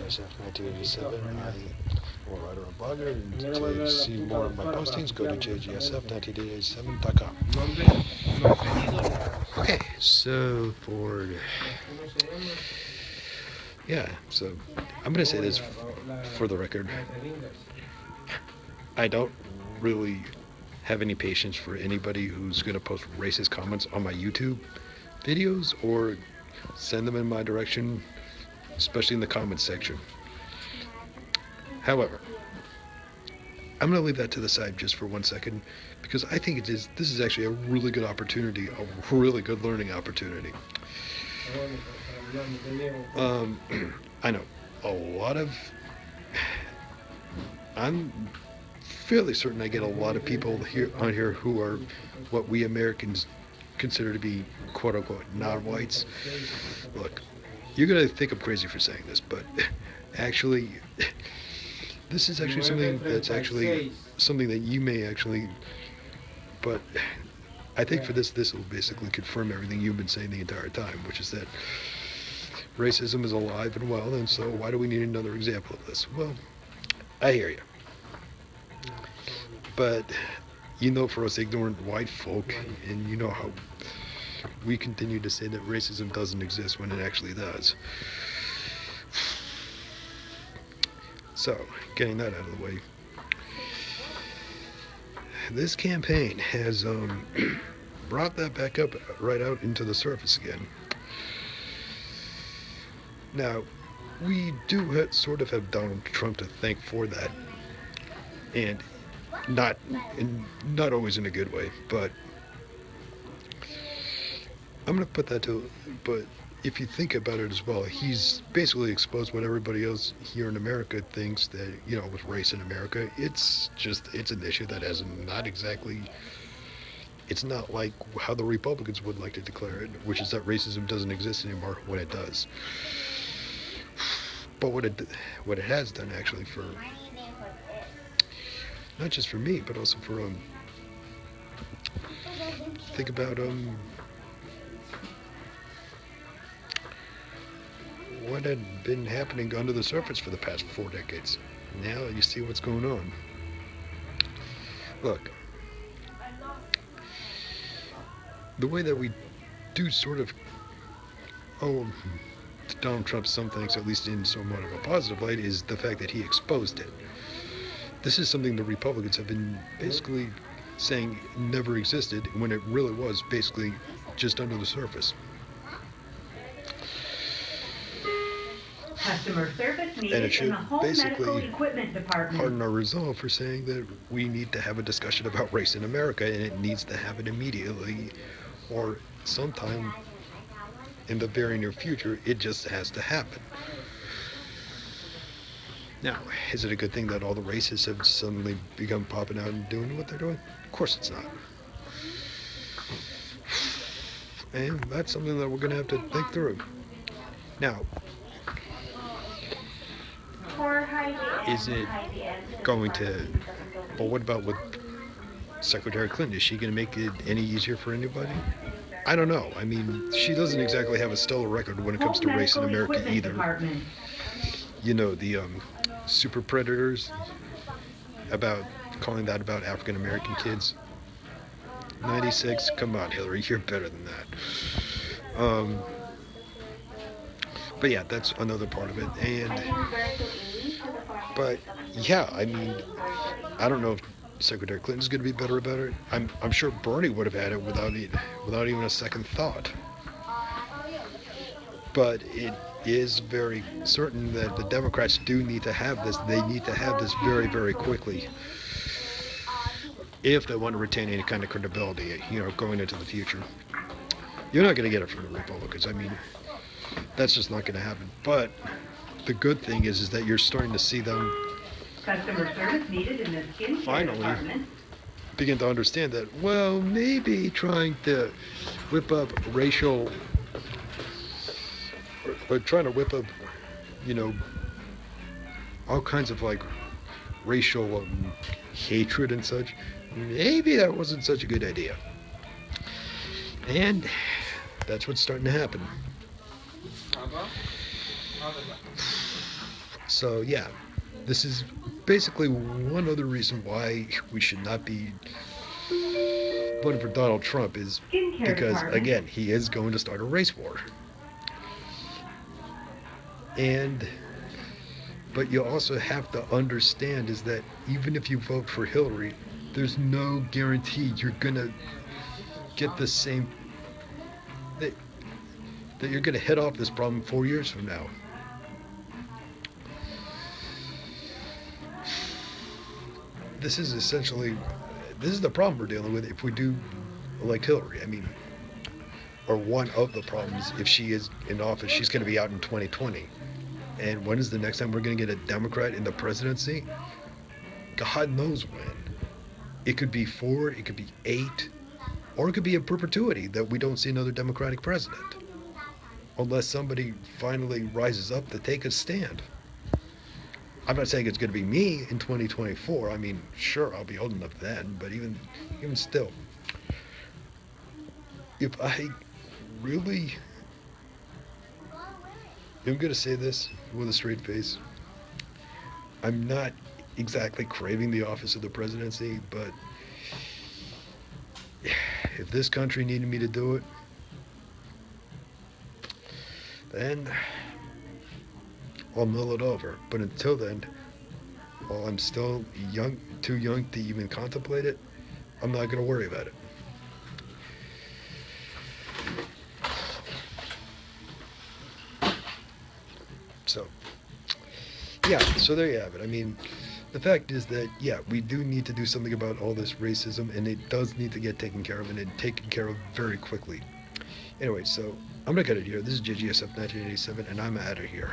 JGSF 1987. I'm a writer and blogger, and to see more of my postings, go to jgsf1987.com. Okay, so so I'm going to say this for the record. I don't really have any patience for anybody who's going to post racist comments on my YouTube videos or send them in my direction, especially in the comments section. However, I'm going to leave that to the side just for 1 second, because I think this is actually a really good opportunity, a really good learning opportunity. I know I'm fairly certain I get a lot of people on here who are what we Americans consider to be quote-unquote non-whites. Look, you're going to think I'm crazy for saying this, but actually, this is actually something that you may actually, but I think for this will basically confirm everything you've been saying the entire time, which is that racism is alive and well, and so why do we need another example of this? Well, I hear you. But for us ignorant white folk, and you know how we continue to say that racism doesn't exist when it actually does. So, getting that out of the way, this campaign has brought that back up right out into the surface again. Now, we do sort of have Donald Trump to thank for that, and not always in a good way, but I'm going to put that to, but if you think about it as well, he's basically exposed what everybody else here in America thinks that, with race in America, it's an issue that has not exactly, it's not like how the Republicans would like to declare it, which is that racism doesn't exist anymore when it does. But what it has done actually for, not just for me, but also for, think about, what had been happening under the surface for the past 4 decades. Now you see what's going on. Look, the way that we do sort of Donald Trump some things, at least in somewhat of a positive light, is the fact that he exposed it. This is something the Republicans have been basically saying never existed, when it really was basically just under the surface. Customer service needed And it should in the home medical basically equipment department. harden our resolve for saying that we need to have a discussion about race in America, and it needs to happen immediately or sometime in the very near future. It just has to happen. Now, is it a good thing that all the racists have suddenly begun popping out and doing what they're doing? Of course it's not. And that's something that we're going to have to think through. Now, is it going to, well, what about with Secretary Clinton? Is she going to make it any easier for anybody? I don't know. I mean, she doesn't exactly have a stellar record when it comes to race in America either. The super predators, about calling that about African American kids. 96, come on, Hillary, you're better than that. But yeah, that's another part of it. But yeah, I mean, I don't know if Secretary Clinton's going to be better about it. I'm sure Bernie would have had it without even a second thought. But it is very certain that the Democrats do need to have this. They need to have this very, very quickly if they want to retain any kind of credibility, going into the future. You're not going to get it from the Republicans. I mean, that's just not going to happen. But the good thing is that you're starting to see them Customer service needed in the skincare finally department. begin to understand that, well, maybe trying to whip up racial, or trying to whip up, all kinds of racial hatred and such, maybe that wasn't such a good idea. And that's what's starting to happen. So yeah, this is basically one other reason why we should not be voting for Donald Trump is Skincare because department. again he is going to start a race war. And but you also have to understand is that even if you vote for Hillary, there's no guarantee you're gonna get the same that, that you're gonna hit off this problem 4 years from now. This is essentially this is the problem we're dealing with if we do elect Hillary. I mean, or one of the problems if she is in office, she's going to be out in 2020. And when is the next time we're going to get a Democrat in the presidency? God knows when. It could be 4, it could be 8, or it could be a perpetuity that we don't see another Democratic president. Unless somebody finally rises up to take a stand. I'm not saying it's going to be me in 2024. I mean, sure, I'll be old enough then, but even still, if I really am going to say this with a straight face, I'm not exactly craving the office of the presidency, but if this country needed me to do it, then I'll mull it over. But until then, while I'm still young, too young to even contemplate it, I'm not going to worry about it. So, yeah, so there you have it. I mean, the fact is that, yeah, we do need to do something about all this racism, and it does need to get taken care of, and taken care of very quickly. Anyway, so I'm going to cut it here. This is JGSF 1987, and I'm out of here.